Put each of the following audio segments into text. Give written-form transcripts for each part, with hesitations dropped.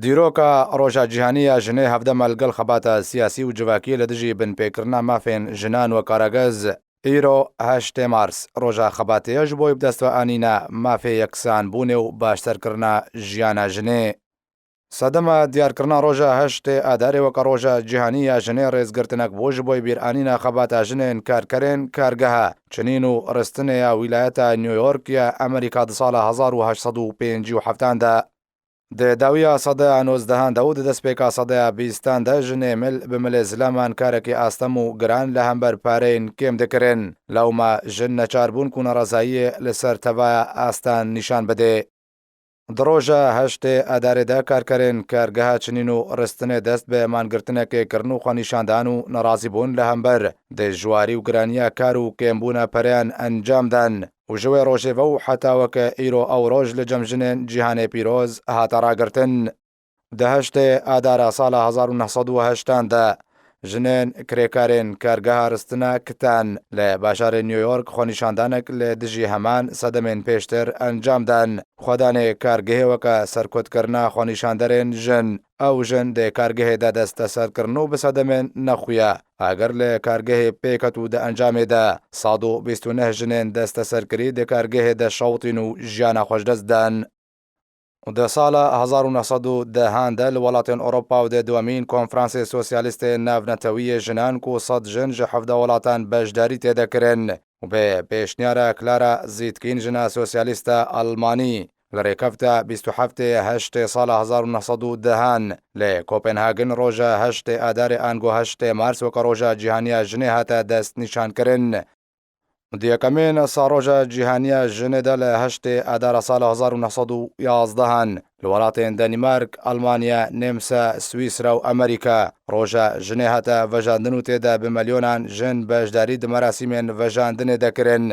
دیرۆکە ڕۆژە جیهانیە ژنێ هەفتە مەلگەڵ خەباتە سیاسی و جوواکی لە دژی بنپێکردنا مافێن ژنان وە کارەگەز ئیرۆ 8 مارس ڕۆژە خەباتەیەش بۆی بدەستوە ئانینە مافێ یەکسان بوونێ و باشترکردنا ژیانە ژنێ. سەدەمە دیارکردنا ڕۆژە 8 ئادارێ وەکە ڕۆژە جیهانیە ژنێ ڕێزگرتنەک بۆش بۆی بیرئانینە خەباتە ژنێن کارکەرێن کارگەهە چنین و ڕستنەیە ویلایەتە نیویۆرکیە ئەمریکا دە ساڵە 1950دا داویە سەدەیە 19دا و دەستپێکا سەدەیە 20دا ژنێ مل بملێ زلامان کارێکی ئاستەم و گران لە هەمبەر پارەین کێم دەکردن لەومە ژن نەچاربوون و نەڕەزاییە لەسەر تەڤایە ئاستان نیشان بدێ. درۆژە 8 ئادارێدا کارکەرێن کارگەها چنین و ڕستنێ دەست بە مانگرتنەکێکردن و خۆنیشاندان و نەڕازی بوون لە هەمبەر دژواری و گرانیە کار و کێمبوونە پەریان ئەنجامدان و ژوێ ڕۆژێڤە و حتاوەکە ئیرۆ ئەو ڕۆژ لە جەمژنێن جیهانێ پیرۆز هاتە ڕاگرتن. دەهشتێ ئادارە ساڵە 1980دا ژنێن کرێکارێن کارگەها ڕستنە کتان لە باشارێ نیویۆرک خۆنیشاندانێک لە دژی هەمان سەدەمێن پێشتر ئەنجامدان خۆدانێ کارگەهێوەکە سەرکۆتکردنا خۆنیشاندەرێن ژن ئەو ژن دێ کارگەهێدا دەستە سەرکردن و بسەدەمێن نەخویە ئەگەر لە کارگەهێ پێکەت و دە ئەنجامێدا 129 ژنێن دەستە سەرکردی دێ کارگەهێدا شەوتین و ژیانە خۆشدەستدان. دە ساڵە 1910دا لە وڵاتێن ئۆڕۆپا و دە دووەمین کۆنفرانسێ سۆسیالیستێ ناونەتەویە ژنان و 100 ژن ژە 17 وڵاتان بەشداری تێدەکردن و بێ پێشنیارە کلارە زیتکین ژنە سۆسیالیستە ئەڵمانی لە ڕێکەفتە 27 ساڵە 1910 لە کۆپنهاگن ڕۆژە 8 ئادارێ ئانگۆ 8 مارس وەکە ڕۆژە جیهانیە ژنێ هاتە دەست نیشانکردن. دیەکەمێن ساڕۆژە جیهانیە ژنێدا لە 8 ئادارە ساڵە 1911 لە وڵاتێن دەنیمارک، ئەڵمانیا، نێمسا، سویسرا و ئەمریکا ڕۆژە ژنێ هاتە ڤەژاندن و تێدا بمەلیۆنان ژن بەشداری دمەراسیمێن ڤەژاندنێ دەکردن.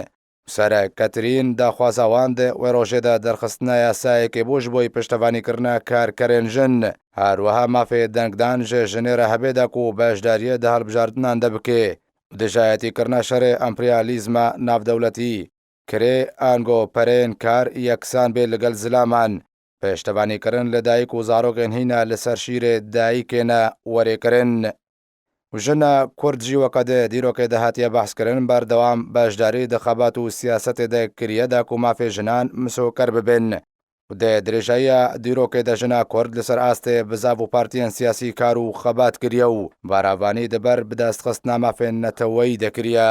سەرە کەترین داخوازاواند وێ ڕۆژێدا دەرخستنە یاسایەکێ بۆش بۆی پشتەوانیکردنە کارکەرێن ژن هەروەها مافێ دەنگدان ژێ ژنێرە هەبێدەک و بەشداریە دە هەڵبژاردنان دەبکێ دژایەتیکردنە شەرێ ئەمپریالیزمە ناودەوڵەتی کرێ ئانگۆ پەرێن کار یەکسان بێ لەگەڵ زلامان پێشتەوانیکردن لە دایک و زارۆکێن هینە لەسەر شیرێ دایکێنە وەرێکردن ژنە کورد جیوەکەدێ دیرۆکێ دەهاتیە بەحسکردن بەردەوام بەشداری دەخەبات و سیاسەتێدە کریەدا و مافێ ژنان مسۆکەر ببن دێ درێژاییە دیرۆکێ دەژنە کورد لەسەر ئاستێ بزاف و پارتیەن سیاسی کار و خەبات کریە و باراوانی دەبەر بدەستخستنا مافێن نەتەوەی دەکریە.